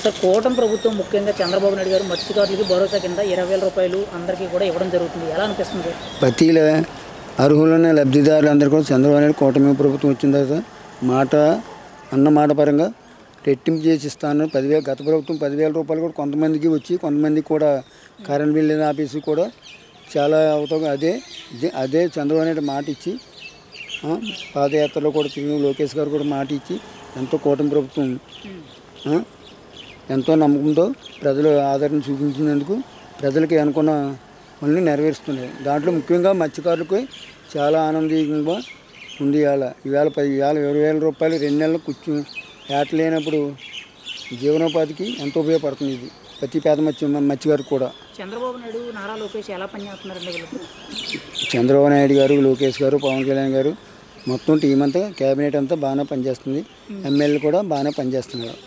Sir కూటమి ప్రభుత్వం ముఖ్యంగా చంద్రబాబు నాయుడు గారు మత్స్యకారులకి భరోసా కింద 20,000 రూపాయలు అందరికీ కూడా ఇవ్వడం జరుగుతుంది. ఎలా అనిపిస్తుంది? ప్రతి అర్హులైన లబ్ధిదారులందరూ కూడా చంద్రబాబు నాయుడు కూటమి ప్రభుత్వం వచ్చిన తర్వాత మాట పరంగా రెట్టింపు చేసి ఇస్తాను. 10,000 గత ప్రభుత్వం 10,000 రూపాయలు కూడా కొంతమందికి వచ్చి కొంతమందికి కూడా కరెంట్ బిల్లు ఆఫీసు కూడా చాలా అవుతాం. అదే చంద్రబాబు నాయుడు మాట ఇచ్చి పాదయాత్రలో కూడా తిరిగి లోకేష్ గారు కూడా మాట ఇచ్చి ఎంతో కూటమి ప్రభుత్వం ఎంతో నమ్మకంతో ప్రజలు ఆదరణ చూపించినందుకు ప్రజలకి అనుకున్న పనులు నెరవేరుస్తున్నాయి. దాంట్లో ముఖ్యంగా మత్స్యకారులకు చాలా ఆనందంగా ఉంది. ఈవేళ 20,000 రూపాయలు 2 నెలలు ఏట లేనప్పుడు జీవనోపాధికి ఎంతో ఉపయోగపడుతుంది. ఇది ప్రతి పేద మత్స్యకారు కూడా. చంద్రబాబు నాయుడు నారా లోకేష్ ఎలా పనిచేస్తున్నారండి? చంద్రబాబు నాయుడు గారు, లోకేష్ గారు, పవన్ కళ్యాణ్ గారు మొత్తం టీం అంతా క్యాబినెట్ అంతా బాగానే పనిచేస్తుంది. ఎమ్మెల్యేలు కూడా బాగానే పనిచేస్తున్నారు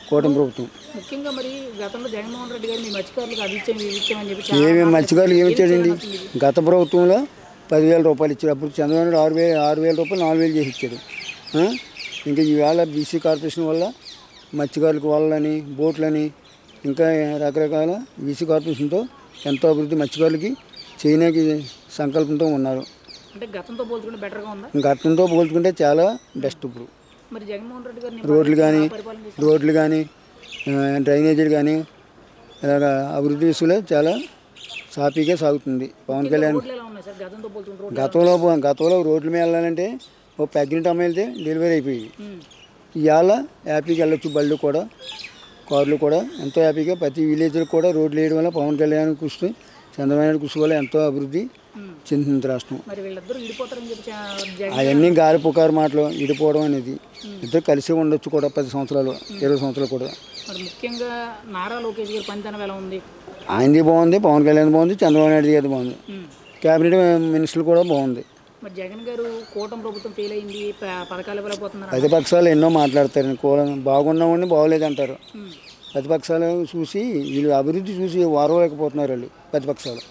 కూటమి ప్రభుత్వం. ముఖ్యంగా మరి గతంలో జగన్మోహన్ రెడ్డి గారు మీ మత్స్యకారులకు అది ఇచ్చామని చెప్పి ఏమి మత్స్యకారులు ఏమి ఇచ్చాడండి? గత ప్రభుత్వంలో 10,000 రూపాయలు ఇచ్చాడు. అప్పుడు చంద్రబాబు నాయుడు 6,000 రూపాయలు 4,000 చేసి ఇచ్చాడు. ఇంకా ఈవేళ బీసీ కార్పొరేషన్ వల్ల మత్స్యకారులకు వాళ్ళని బోట్లని ఇంకా రకరకాల బీసీ కార్పొరేషన్తో ఎంతో అభివృద్ధి మత్స్యకారులకి చేయడానికి సంకల్పంతో ఉన్నారు. అంటే గతంతో పోల్చుకుంటే బెటర్గా ఉందా? గతంతో పోల్చుకుంటే చాలా బెస్ట్. ఇప్పుడు మరి జగన్మోహన్ రెడ్డి గారు రోడ్లు కానీ డ్రైనేజీలు కానీ ఇలాగ అభివృద్ధి విషయంలో చాలా సాఫీగా సాగుతుంది. పవన్ కళ్యాణ్ గతంలో రోడ్ల మీద వెళ్ళాలంటే ఓ ప్రెగ్నెంట్ అమ్మాయి వెళ్తే డెలివరీ అయిపోయింది. ఇవాళ హ్యాపీగా వెళ్ళొచ్చు. బళ్ళు కూడా కార్లు కూడా ఎంతో హ్యాపీగా ప్రతి విలేజ్లో కూడా రోడ్లు వేయడం వల్ల పవన్ కళ్యాణ్ కృషి చంద్రబాబు నాయుడు కృషి వల్ల ఎంతో అభివృద్ధి చెందుతుంది రాష్ట్రం. అవన్నీ గాలి పుకారు మాటలు విడిపోవడం అనేది ఇద్దరు కలిసి ఉండొచ్చు కూడా 10 సంవత్సరాలు 20 సంవత్సరాలు కూడా. ముఖ్యంగా నారా లోకేష్ గారి పనితనం ఎలా ఉంది? ఆయనది బాగుంది, పవన్ కళ్యాణ్ బాగుంది, చంద్రబాబు నాయుడు గారి బాగుంది, క్యాబినెట్ మినిస్టర్లు కూడా బాగుంది. మరి జగన్ గారు కూటమి ప్రభుత్వం ఫెయిల్ అయింది, పథకాలు ఇవ్వలేకపోతున్నారు. ప్రతిపక్షాలు ఎన్నో మాట్లాడతారు. బాగున్నామని బాగోలేదంటారు. ప్రతిపక్షాలు చూసి వీళ్ళు అభివృద్ధి చూసి వారలేకపోతున్నారు వాళ్ళు ప్రతిపక్షాలు.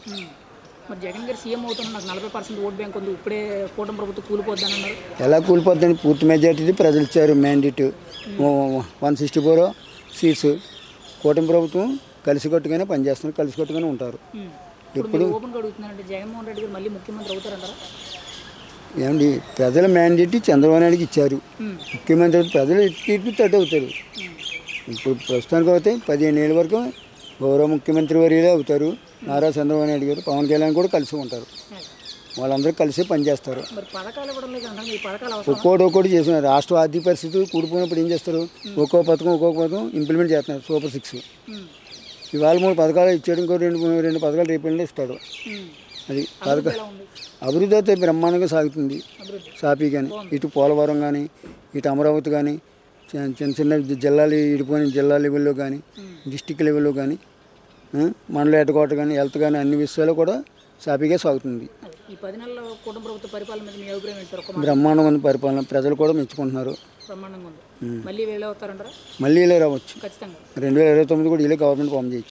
మరి జగన్ గారు సీఎం అవుతున్నారు, నాకు 40% ఓట్ బ్యాంక్ ఉంది, ఇప్పుడే కూటమి ప్రభుత్వం కూలిపోద్దని అన్నారు. ఎలా కూలిపోద్దని? పూర్తి మెజార్టీ ప్రజలు ఇచ్చారు. Mandate 164 seats. కూటమి ప్రభుత్వం కలిసికట్టుగానే పనిచేస్తున్నారు, కలిసికట్టుగానే ఉంటారు. ఇప్పుడు అడుగుతున్నారంటే జగన్మోహన్ రెడ్డి గారు మళ్ళీ ముఖ్యమంత్రి అవుతారంటారా? ఏమండి, ప్రజల మ్యాండేట్ చంద్రబాబు నాయుడుకి ఇచ్చారు. ముఖ్యమంత్రి ప్రజలు తీర్పు తట్టు అవుతారు. ఇప్పుడు ప్రస్తుతానికి అయితే 15 ఏళ్ళ వరకు గౌరవ ముఖ్యమంత్రి వర్యులే అవుతారు. నారా చంద్రబాబు నాయుడు గారు, పవన్ కళ్యాణ్ కూడా కలిసి ఉంటారు. వాళ్ళందరూ కలిసి పనిచేస్తారు. ఒక్కోటి చేస్తున్నారు. రాష్ట్ర ఆర్థిక పరిస్థితి కూడిపోయినప్పుడు ఏం చేస్తారు? ఒక్కొక్క పథకం ఇంప్లిమెంట్ చేస్తున్నారు. సూపర్ 6 ఇవాళ 3 పథకాలు ఇచ్చాడు, ఇంకో రెండు పథకాలు రేపు ఇస్తాడు. అది అభివృద్ధి అయితే బ్రహ్మాండంగా సాగుతుంది సాఫీగాని. ఇటు పోలవరం కానీ, ఇటు అమరావతి కానీ, చిన్న జిల్లాలు ఇడిపోయిన జిల్లా లెవెల్లో కానీ, డిస్టిక్ లెవెల్లో కానీ, మండల హెడ్ క్వార్టర్ కానీ, హెల్త్ కానీ అన్ని విషయాలు కూడా సాఫీగా సాగుతుంది. బ్రహ్మాండంగా ఉంది పరిపాలన. ప్రజలు కూడా మెచ్చుకుంటున్నారు. మళ్ళీ ఇలా రావచ్చు. 2029 కూడా ఇలా గవర్నమెంట్ ఫామ్ చేయొచ్చు.